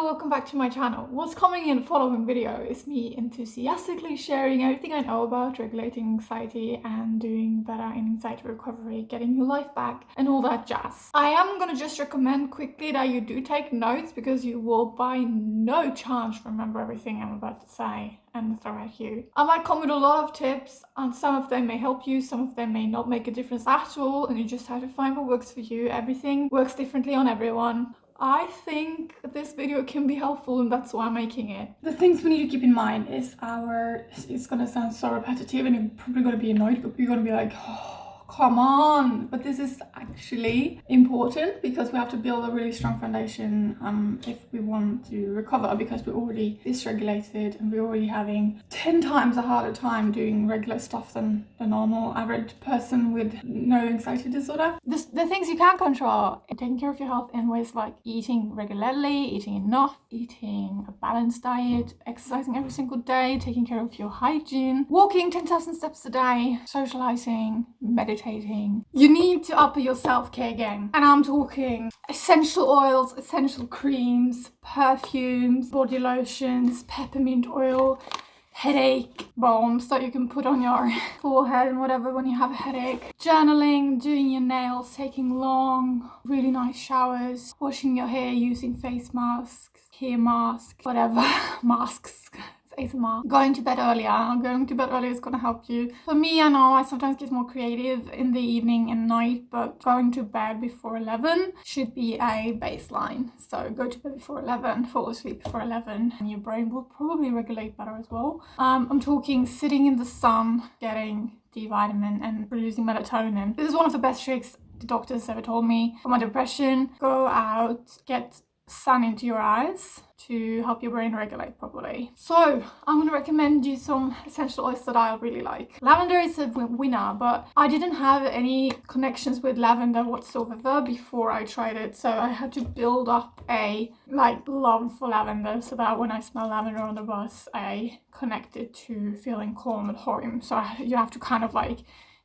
welcome back to my channel. What's coming in the following video is me enthusiastically sharing everything I know about regulating anxiety and doing better in anxiety recovery, getting your life back and all that jazz. I am gonna just recommend quickly that you do take notes because you will by no chance remember everything I'm about to say and throw at you. I might come with a lot of tips and some of them may help you, some of them may not make a difference at all, and you just have to find what works for you. Everything works differently on everyone. I think this video can be helpful and that's why I'm making it. The things we need to keep in mind is it's gonna sound so repetitive and you're probably gonna be annoyed, but you're gonna be like, oh, come on. But this is actually important because we have to build a really strong foundation if we want to recover, because we're already dysregulated and we're already having 10 times a harder time doing regular stuff than the normal average person with no anxiety disorder. The things you can control: taking care of your health in ways like eating regularly, eating enough, eating a balanced diet, exercising every single day, taking care of your hygiene, walking 10,000 steps a day, socializing, meditating. You need to up your self-care game. And I'm talking essential oils, essential creams, perfumes, body lotions, peppermint oil, headache balms that you can put on your forehead and whatever when you have a headache, journaling, doing your nails, taking long, really nice showers, washing your hair using face masks, hair masks, whatever, masks. ASMR. Going to bed earlier. Going to bed earlier is going to help you. For me, I know I sometimes get more creative in the evening and night, but going to bed before 11 should be a baseline. So go to bed before 11, fall asleep before 11, and your brain will probably regulate better as well. I'm talking sitting in the sun, getting D vitamin and producing melatonin. This is one of the best tricks the doctors ever told me for my depression. Go out, get sun into your eyes to help your brain regulate properly. So I'm going to recommend you some essential oils that I really like. Lavender is a winner, but I didn't have any connections with lavender whatsoever before I tried it, so I had to build up a love for lavender so that when I smell lavender on the bus I connected to feeling calm at home. So you have to kind of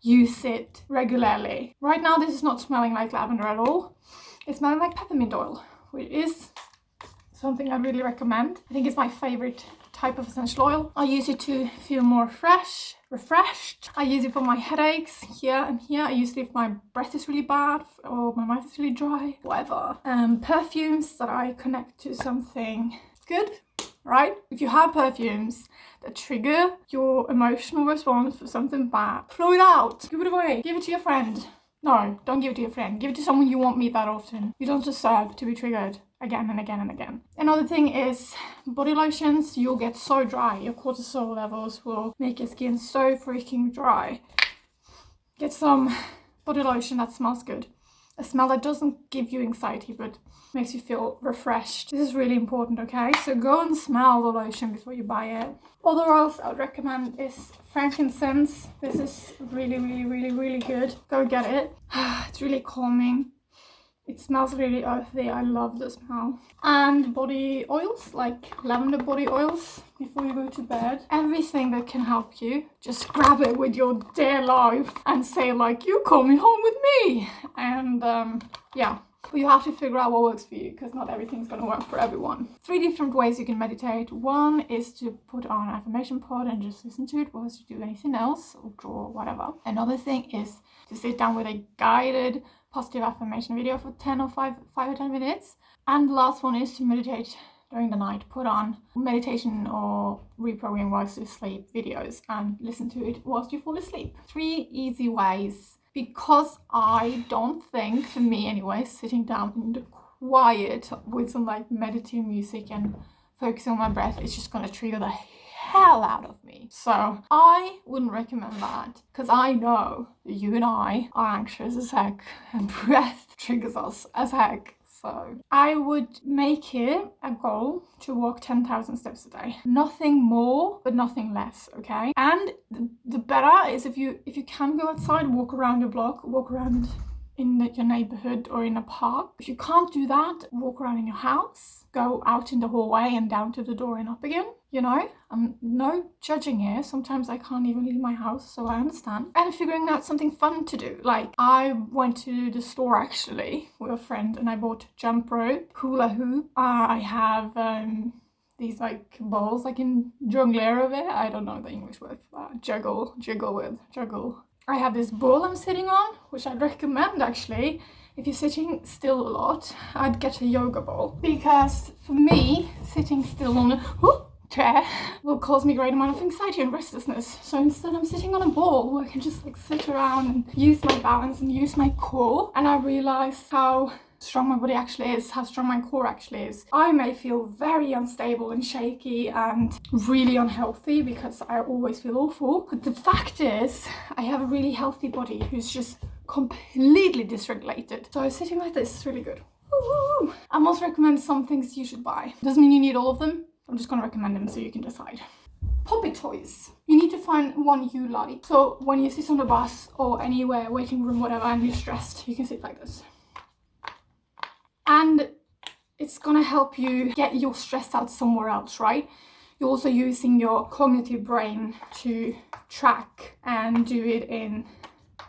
use it regularly. Right now this is not smelling like lavender at all. It's smelling like peppermint oil, which is something I really recommend. I think it's my favorite type of essential oil. I use it to feel more refreshed. I use it for my headaches here and here. I use it if my breath is really bad or my mouth is really dry, whatever. Perfumes that I connect to something good, right? If you have perfumes that trigger your emotional response for something bad, throw it out, give it away, give it to your friend. No, don't give it to your friend. Give it to someone you won't meet that often. You don't deserve to be triggered again and again and again. Another thing is body lotions. You'll get so dry. Your cortisol levels will make your skin so freaking dry. Get some body lotion that smells good. A smell that doesn't give you anxiety but makes you feel refreshed. This is really important, okay? So go and smell the lotion before you buy it. Other oils I would recommend is frankincense. This is really, really, really, really good. Go get it. It's really calming. It smells really earthy. I love the smell. And body oils, like lavender body oils before you go to bed. Everything that can help you, just grab it with your dear life and say you coming home with me. And yeah. But you have to figure out what works for you because not everything's going to work for everyone. 3 different ways you can meditate. One is to put on an affirmation pod and just listen to it whilst you do anything else or draw or whatever. Another thing is to sit down with a guided positive affirmation video for 5 or 10 minutes. And the last one is to meditate during the night. Put on meditation or reprogramming whilst you sleep videos and listen to it whilst you fall asleep. 3 easy ways. Because I don't think, for me anyway, sitting down in the quiet with some meditative music and focusing on my breath is just going to trigger the hell out of me. So I wouldn't recommend that because I know that you and I are anxious as heck and breath triggers us as heck. So I would make it a goal to walk 10,000 steps a day. Nothing more, but nothing less, okay? And the better is if you can go outside, walk around your block, walk around in your neighborhood or in a park. If you can't do that, walk around in your house, go out in the hallway and down to the door and up again. You know, I'm no judging here. Sometimes I can't even leave my house, so I understand. And figuring out something fun to do. Like, I went to the store actually with a friend and I bought jump rope, hula hoop. I have these like balls, like in jongleur of it. I don't know the English word for that. Juggle. I have this ball I'm sitting on, which I'd recommend actually. If you're sitting still a lot, I'd get a yoga ball. Because for me, sitting still on a chair will cause me a great amount of anxiety and restlessness. So instead I'm sitting on a ball where I can just like sit around and use my balance and use my core. And I realized how strong my body actually is, how strong my core actually is. I may feel very unstable and shaky and really unhealthy because I always feel awful. But the fact is, I have a really healthy body who's just completely dysregulated. So sitting like this is really good. Woo-hoo. I must recommend some things you should buy. Doesn't mean you need all of them. I'm just gonna recommend them so you can decide. Poppy toys. You need to find one you like. So when you sit on the bus or anywhere, waiting room, whatever, and you're stressed, you can sit like this. And it's gonna help you get your stress out somewhere else, right? You're also using your cognitive brain to track and do it in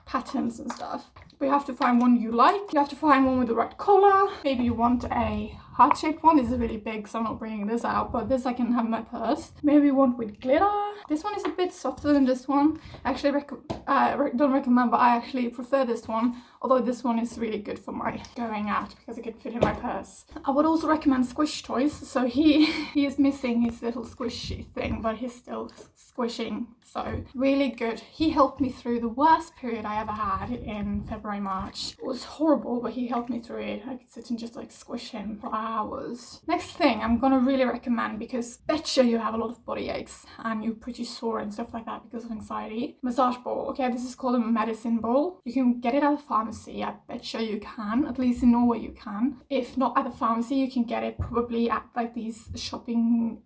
patterns and stuff. But you have to find one you like. You have to find one with the right color. Maybe you want a heart-shaped one. This is really big, so I'm not bringing this out, but this I can have in my purse. Maybe one with glitter. This one is a bit softer than this one. Actually, don't recommend, but I actually prefer this one, although this one is really good for my going out because it can fit in my purse. I would also recommend squish toys. So he is missing his little squishy thing, but he's still squishing, so really good. He helped me through the worst period I ever had in February, March. It was horrible, but he helped me through it. I could sit and just like squish him for hours. Next thing I'm gonna really recommend, because betcha you have a lot of body aches and you're pretty sore and stuff like that because of anxiety. Massage ball. Okay, this is called a medicine ball. You can get it at a pharmacy. I betcha you can. At least in Norway you can. If not at the pharmacy, you can get it probably at like these shopping,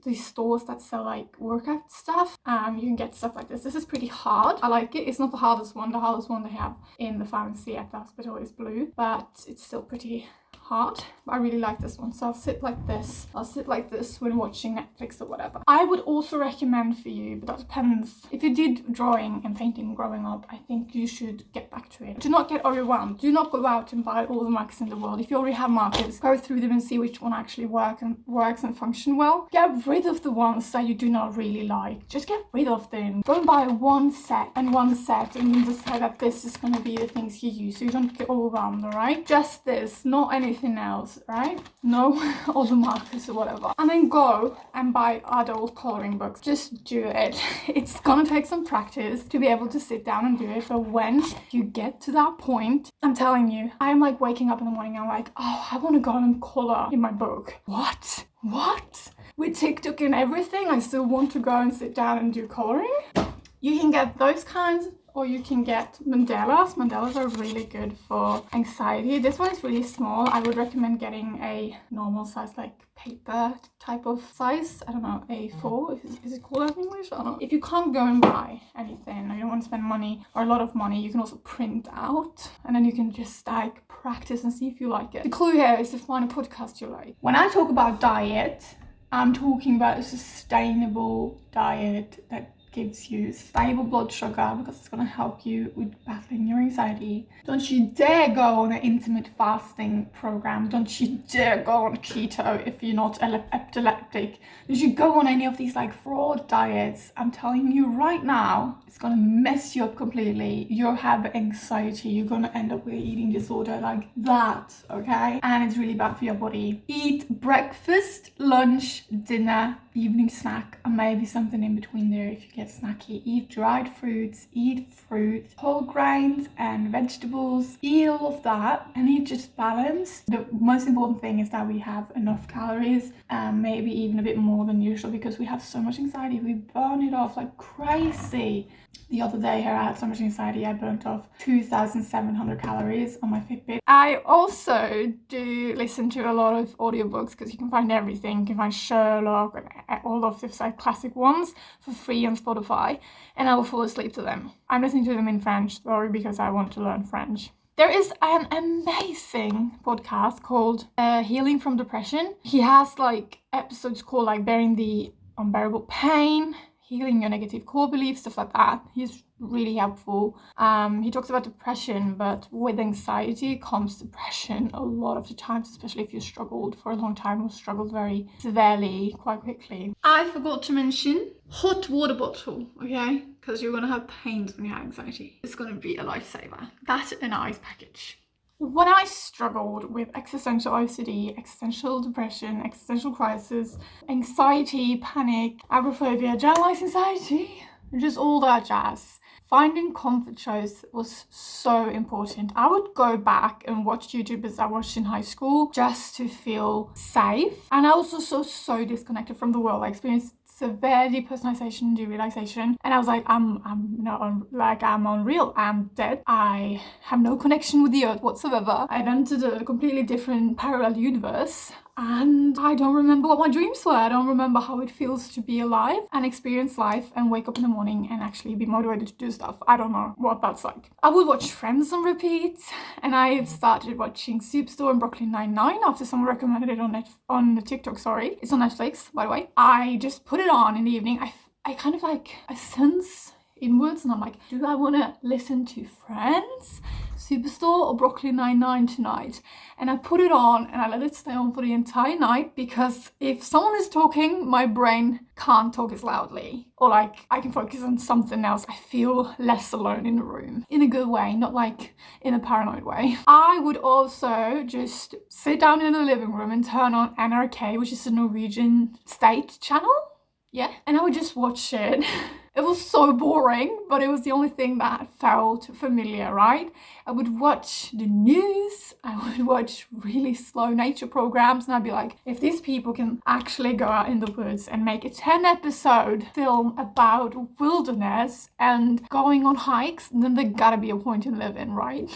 these stores that sell like workout stuff. You can get stuff like this. This is pretty hard. I like it. It's not the hardest one. The hardest one they have in the pharmacy at the hospital is blue, but it's still pretty hard. But I really like this one. So I'll sit like this. I'll sit like this when watching Netflix or whatever. I would also recommend for you, but that depends. If you did drawing and painting growing up, I think you should get back to it. Do not get overwhelmed. Do not go out and buy all the markers in the world. If you already have markers, go through them and see which one actually works and function well. Get rid of the ones that you do not really like. Just get rid of them. Go and buy one set and then decide that this is going to be the things you use, so you don't get overwhelmed, alright? Just this, not anything else, right? No all the markers or whatever. And then go and buy adult coloring books. Just do it. It's gonna take some practice to be able to sit down and do it, but when you get to that point, I'm telling you, I'm like waking up in the morning, I'm like, oh, I want to go and color in my book. What? With TikTok and everything, I still want to go and sit down and do coloring. You can get those kinds, or you can get mandalas. Mandalas are really good for anxiety. This one is really small. I would recommend getting a normal size, like paper type of size. I don't know, A4, is it called in English? I don't know. If you can't go and buy anything, or you don't want to spend money or a lot of money, you can also print out, and then you can just like practice and see if you like it. The clue here is to find a podcast you like. When I talk about diet, I'm talking about a sustainable diet that gives you stable blood sugar, because it's going to help you with battling your anxiety. Don't you dare go on an intermittent fasting program. Don't you dare go on keto if you're not epileptic. Don't you go on any of these like fraud diets. I'm telling you right now, it's going to mess you up completely. You'll have anxiety. You're going to end up with an eating disorder like that, okay? And it's really bad for your body. Eat breakfast, lunch, dinner, evening snack, and maybe something in between there if you get snacky. Eat dried fruits, eat fruit, whole grains and vegetables. Eat all of that and eat just balance. The most important thing is that we have enough calories, maybe even a bit more than usual, because we have so much anxiety. We burn it off like crazy. The other day here I had so much anxiety, I burnt off 2,700 calories on my Fitbit. I also do listen to a lot of audiobooks, because you can find everything. You can find Sherlock and all of the like classic ones for free on Spotify, and I will fall asleep to them. I'm listening to them in French, sorry, because I want to learn French. There is an amazing podcast called Healing from Depression. He has like episodes called like Bearing the Unbearable Pain, Healing Your Negative Core Beliefs, stuff like that. He's really helpful. He talks about depression, but with anxiety comes depression a lot of the times, especially if you struggled for a long time or struggled very severely quite quickly. I forgot to mention hot water bottle, okay? Because you're gonna have pains when you have anxiety. It's gonna be a lifesaver. That and ice package. When I struggled with existential OCD, existential depression, existential crisis, anxiety, panic, agoraphobia, generalized anxiety, just all that jazz, finding comfort shows was so important. I would go back and watch YouTubers I watched in high school just to feel safe. And I was also so disconnected from the world. I experienced severe depersonalization, derealization, and I was like, I'm unreal, I'm dead, I have no connection with the earth whatsoever. I've entered a completely different parallel universe, and I don't remember what my dreams were. I don't remember how it feels to be alive and experience life and wake up in the morning and actually be motivated to do stuff. I don't know what that's like. I would watch Friends on repeat, and I've started watching Superstore and Brooklyn Nine-Nine after someone recommended it on the TikTok, sorry. It's on Netflix, by the way. I just put it on in the evening. I kind of like, I sense inwards and I'm like, do I want to listen to Friends, Superstore, or Brooklyn Nine-Nine tonight? And I put it on and I let it stay on for the entire night, because if someone is talking, my brain can't talk as loudly, or like I can focus on something else. I feel less alone in the room, in a good way, not like in a paranoid way. I would also just sit down in the living room and turn on NRK, which is a Norwegian state channel. Yeah, and I would just watch it. It was so boring, but it was the only thing that felt familiar, right? I would watch the news, I would watch really slow nature programs, and I'd be like, if these people can actually go out in the woods and make a 10-episode film about wilderness and going on hikes, then there gotta be a point in living, right?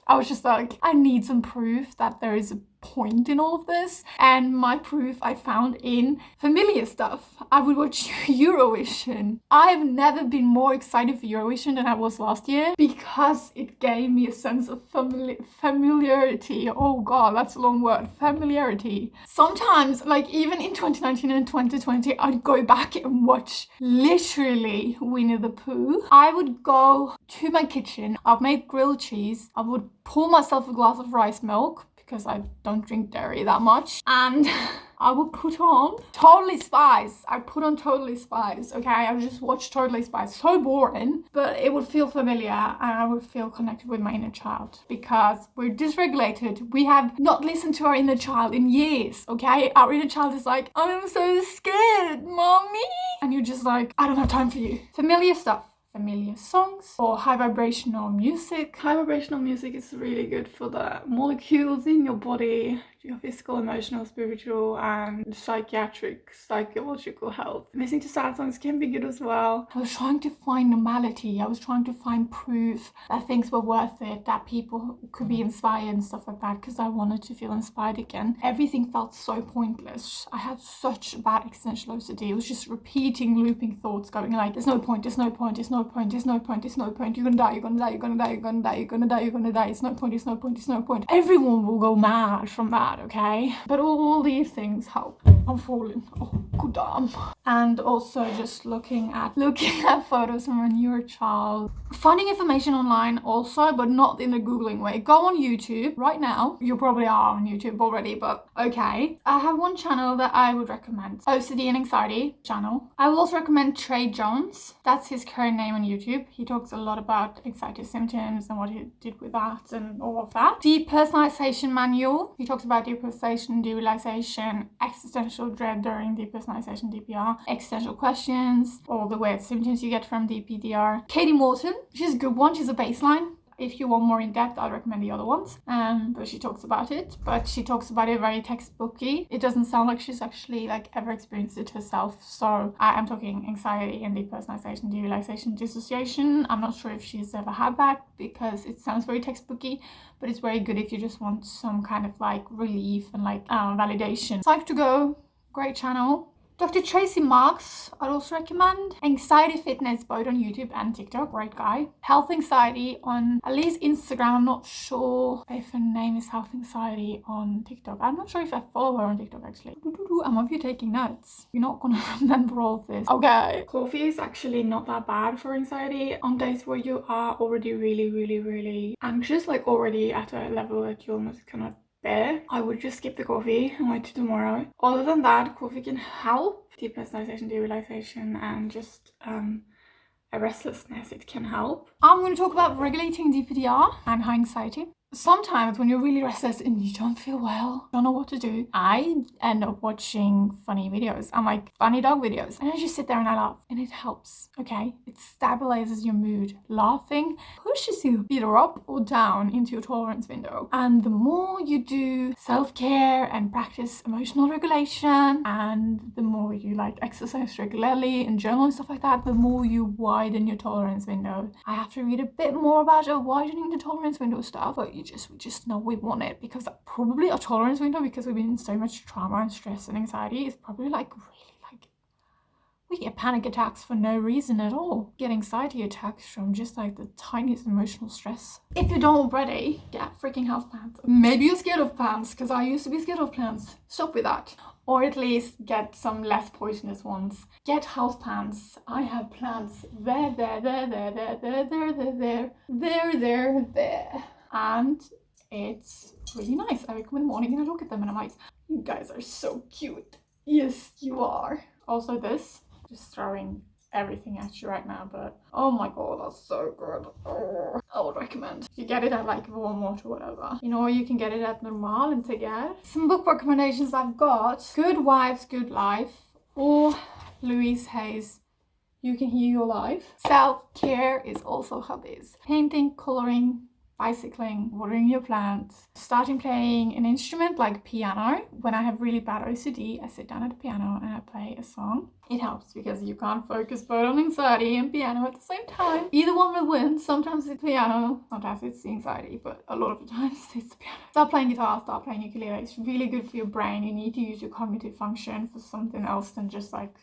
I was just like, I need some proof that there is a point in all of this. And my proof I found in familiar stuff. I would watch Eurovision. I've never been more excited for Eurovision than I was last year, because it gave me a sense of familiarity. Oh god, that's a long word. Familiarity. Sometimes, like even in 2019 and 2020, I'd go back and watch literally Winnie the Pooh. I would go to my kitchen, I'd make grilled cheese, I would pour myself a glass of rice milk, because I don't drink dairy that much, and I would put on Totally Spies. I put on Totally Spies, okay? I would just watch Totally Spies. So boring, but it would feel familiar, and I would feel connected with my inner child, because we're dysregulated. We have not listened to our inner child in years, okay? Our inner child is like, I'm so scared, mommy. And you're just like, I don't have time for you. Familiar stuff. Familiar songs or high vibrational music. High vibrational music is really good for the molecules in your body, your physical, emotional, spiritual, and psychological health. Listening to sad songs can be good as well. I was trying to find normality. I was trying to find proof that things were worth it, that people could be inspired and stuff like that, because I wanted to feel inspired again. Everything felt so pointless. I had such bad existential OCD. It was just repeating, looping thoughts going like, there's no point, there's no point, there's no point, there's no point, there's no point, you're gonna die, you're gonna die, you're gonna die, you're gonna die, you're gonna die, you're gonna die, it's no point, it's no point, it's no point. Everyone will go mad from that, okay? But all these things help. I'm falling. Oh, good damn. And also just looking at photos from when you were a child. Finding information online also, but not in a Googling way. Go on YouTube right now. You probably are on YouTube already, but okay. I have one channel that I would recommend. OCD and Anxiety channel. I will also recommend Trey Jones. That's his current name on YouTube. He talks a lot about anxiety symptoms and what he did with that and all of that. Depersonalization Manual. He talks about depersonalization, derealization, existential dread during depersonalization, DPR, existential questions, all the weird symptoms you get from DPDR. Katie Morton, she's a good one. She's a baseline. If you want more in depth, I'd recommend the other ones. But she talks about it. But she talks about it very textbooky. It doesn't sound like she's actually like ever experienced it herself. So I am talking anxiety and depersonalization, derealization, dissociation. I'm not sure if she's ever had that, because it sounds very textbooky. But it's very good if you just want some kind of like relief and like validation. Psych2Go, great channel. Dr. Tracy Marks, I'd also recommend. Anxiety Fitness, both on YouTube and TikTok, great guy. Health Anxiety on at least Instagram. I'm not sure if her name is Health Anxiety on TikTok. I'm not sure if I follow her on TikTok actually. Am of you taking notes? You're not gonna remember all of this. Okay. Coffee is actually not that bad for anxiety on days where you are already really anxious, like already at a level that you almost cannot bear. I would just skip the coffee and wait till tomorrow. Other than that, coffee can help. Depersonalization, derealization, and just a restlessness, it can help. I'm going to talk about regulating DPDR and high anxiety. Sometimes when you're really restless and you don't feel well, don't know what to do, I end up watching funny videos. I'm like funny dog videos. And I just sit there and I laugh and it helps, okay? It stabilizes your mood. Laughing pushes you either up or down into your tolerance window. And the more you do self-care and practice emotional regulation, and the more you like exercise regularly and journal and stuff like that, the more you widen your tolerance window. I have to read a bit more about widening the tolerance window stuff, but we just know we want it because probably our tolerance window, because we've been in so much trauma and stress and anxiety, is probably like really like we get panic attacks for no reason at all. Get anxiety attacks from just like the tiniest emotional stress. If you don't already, get freaking houseplants. Maybe you're scared of plants, because I used to be scared of plants. Stop with that. Or at least get some less poisonous ones. Get houseplants. I have plants there. And it's really nice. I wake up in the morning and I look at them and I'm like, you guys are so cute. Yes, you are. Also this, just throwing everything at you right now, but oh my god, that's so good. Oh, I would recommend. You get it at like Walmart or whatever. You know, you can get it at Normal and Together. Some book recommendations I've got: Good Wives, Good Life, or Louise Hay's You Can Heal Your Life. Self-care is also hobbies. Painting, coloring, bicycling, watering your plants, starting playing an instrument like piano. When I have really bad OCD, I sit down at the piano and I play a song. It helps because you can't focus both on anxiety and piano at the same time. Either one will win. Sometimes it's piano, sometimes it's the anxiety, but a lot of the times it's the piano. Start playing guitar, start playing ukulele. It's really good for your brain. You need to use your cognitive function for something else than just like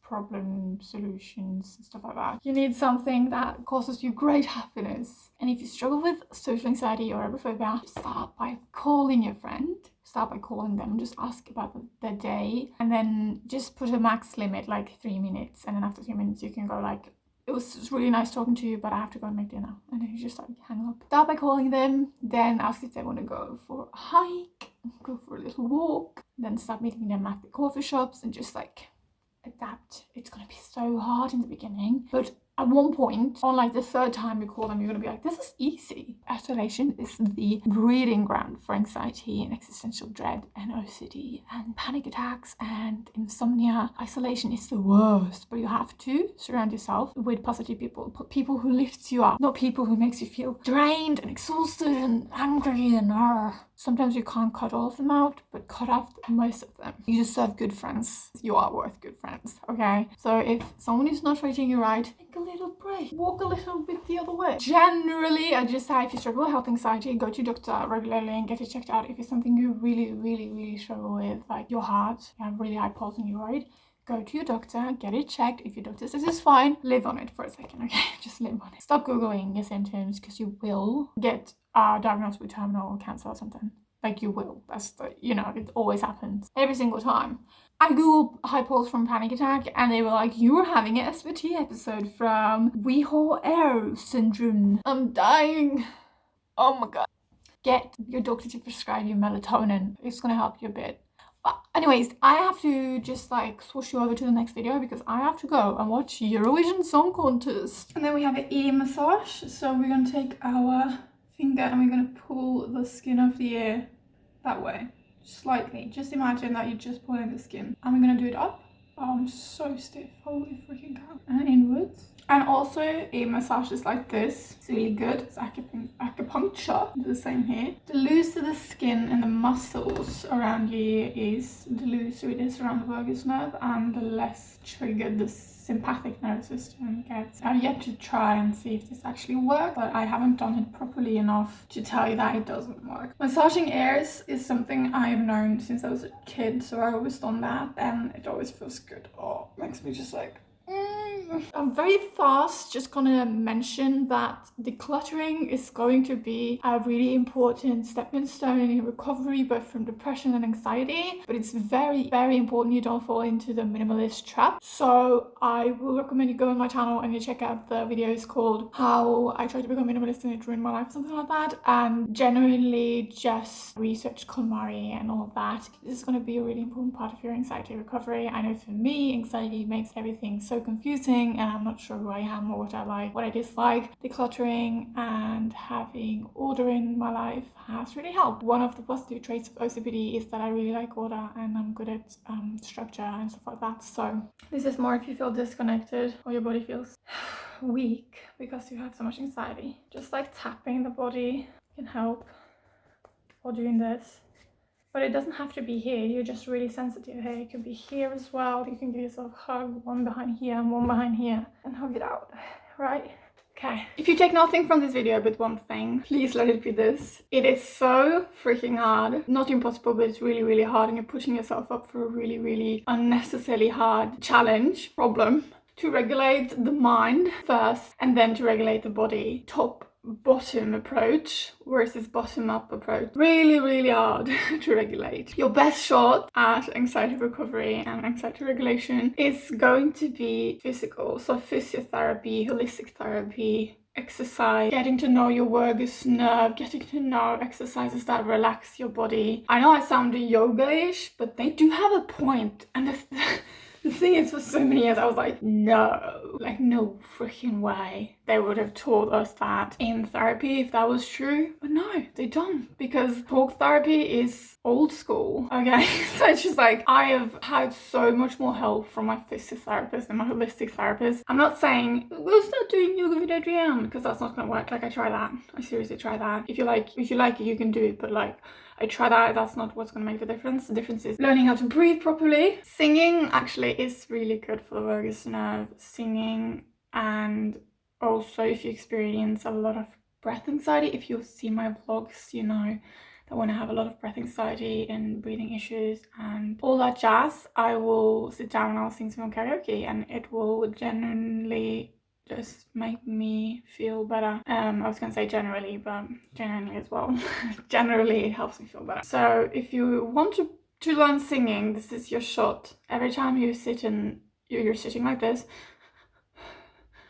problem solutions and stuff like that. You need something that causes you great happiness. And if you struggle with social anxiety or agoraphobia, start by calling your friend. Start by calling them, just ask about the day, and then just put a max limit, like 3 minutes. And then after 3 minutes, you can go like, it was really nice talking to you, but I have to go and make dinner. And then you just like hang up. Start by calling them, then ask if they want to go for a hike, go for a little walk, then start meeting them at the coffee shops and just like adapt. It's gonna be so hard in the beginning, but at one point, on like the third time you call them, you're gonna be like, this is easy. Isolation is the breeding ground for anxiety and existential dread and OCD and panic attacks and insomnia. Isolation is the worst, but you have to surround yourself with positive people, people who lift you up, not people who makes you feel drained and exhausted and angry and Sometimes you can't cut all of them out, but cut off most of them. You deserve good friends. You are worth good friends, okay? So if someone is not treating you right, take a little break. Walk a little bit the other way. Generally, I just say if you struggle with health anxiety, go to your doctor regularly and get it checked out. If it's something you really struggle with, like your heart, you have really high pulse and you're worried, go to your doctor, get it checked. If your doctor says it's fine, live on it for a second, okay? Just live on it. Stop Googling your symptoms, because you will get diagnosed with terminal cancer or something. Like you will. That's the, it always happens. Every single time. I googled high pulse from panic attack and they were like, you were having an SVT episode from Wee-Haw-Air syndrome. I'm dying. Oh my god. Get your doctor to prescribe you melatonin. It's gonna help you a bit. But anyways, I have to just like swoosh you over to the next video because I have to go and watch Eurovision Song Contest. And then we have an ear massage. So we're gonna take our finger and we're gonna pull the skin of the ear that way, slightly. Just imagine that you're just pulling the skin. And we're gonna do it up. Oh, I'm so stiff, holy freaking cow. And inwards. And also a massage is like this. It's really good. It's acupuncture acupuncture, do the same here. The looser the skin and the muscles around your ear is, the looser it is around the vagus nerve, and the less triggered the sympathetic nervous system gets. I've yet to try and see if this actually works, but I haven't done it properly enough to tell you that it doesn't work. Massaging ears is something I've known since I was a kid, so I always done that, and it always feels good. Oh, makes me just like... I'm very fast just gonna mention that decluttering is going to be a really important stepping stone in recovery, both from depression and anxiety, but it's very, very important you don't fall into the minimalist trap. So I will recommend you go on my channel and you check out the videos called How I Tried to Become Minimalist and It Ruined My Life, something like that, and genuinely just research KonMari and all of that. This is going to be a really important part of your anxiety recovery. I know for me, anxiety makes everything so confusing, and I'm not sure who I am or what I like, what I dislike. Decluttering and having order in my life has really helped. One of the positive traits of OCPD is that I really like order and I'm good at structure and stuff like that. So this is more if you feel disconnected or your body feels weak because you have so much anxiety. Just like tapping the body can help, or doing this. But it doesn't have to be here, you're just really sensitive here. It could be here as well. You can give yourself a hug, one behind here and one behind here, and hug it out, right? Okay. If you take nothing from this video but one thing, please let it be this. It is so freaking hard. Not impossible, but it's really, really hard, and you're putting yourself up for a really, really unnecessarily hard challenge, problem, to regulate the mind first and then to regulate the body. Top bottom approach versus bottom up approach. Really, really hard to regulate. Your best shot at anxiety recovery and anxiety regulation is going to be physical. So physiotherapy, holistic therapy, exercise, getting to know your vagus nerve, getting to know exercises that relax your body. I know I sound yoga-ish, but they do have a point. And the thing is, for so many years I was like, no freaking way they would have taught us that in therapy if that was true. But no, they don't, because talk therapy is old school, okay? So it's just like, I have had so much more help from my physiotherapist and my holistic therapist. I'm not saying we'll start doing yoga with Adrienne, because that's not gonna work. Like, I try that, I seriously try that. If you like it, you can do it, but like, I try that, that's not what's going to make the difference. The difference is learning how to breathe properly. Singing actually is really good for the vagus nerve. Singing, and also if you experience a lot of breath anxiety, if you've seen my vlogs, you know that when I have a lot of breath anxiety and breathing issues and all that jazz, I will sit down and I'll sing some karaoke, and it will genuinely just make me feel better. I was gonna say generally, but genuinely as well. Generally, it helps me feel better. So if you want to learn singing, this is your shot. Every time you sit and you're sitting like this,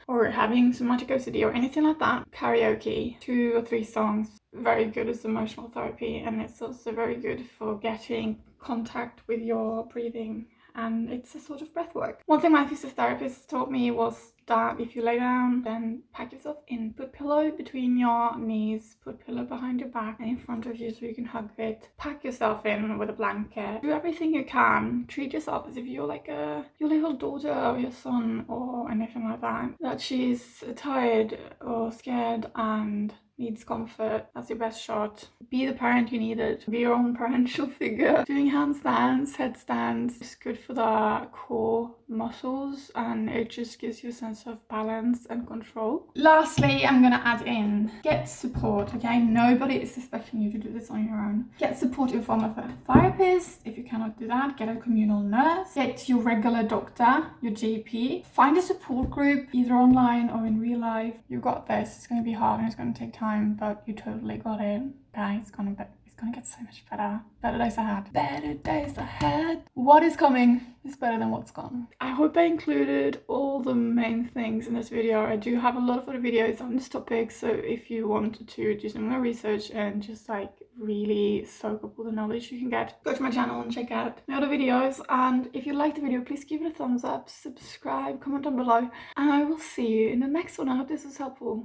or having somatic OCD or anything like that, karaoke, 2 or 3 songs, very good as emotional therapy, and it's also very good for getting contact with your breathing, and it's a sort of breath work. One thing my physiotherapist taught me was that if you lay down, then pack yourself in, put pillow between your knees, put pillow behind your back and in front of you so you can hug it. Pack yourself in with a blanket. Do everything you can. Treat yourself as if you're like your little daughter or your son or anything like that she's tired or scared and needs comfort. That's your best shot. Be the parent you needed. Be your own parental figure. Doing handstands, headstands is good for the core muscles, and it just gives you a sense of balance and control. Lastly, I'm gonna add in, get support, okay? Nobody is expecting you to do this on your own. Get support in form of a therapist. If you cannot do that, get a communal nurse. Get your regular doctor, your GP. Find a support group, either online or in real life. You got this. It's gonna be hard and it's gonna take time, but you totally got it. Guys, it's gonna get so much better. Better days ahead. Better days ahead. What is coming is better than what's gone. I hope I included all the main things in this video. I do have a lot of other videos on this topic, so if you want to do some more research and just like really soak up all the knowledge you can get, go to my channel and check out my other videos. And if you liked the video, please give it a thumbs up, subscribe, comment down below, and I will see you in the next one. I hope this was helpful.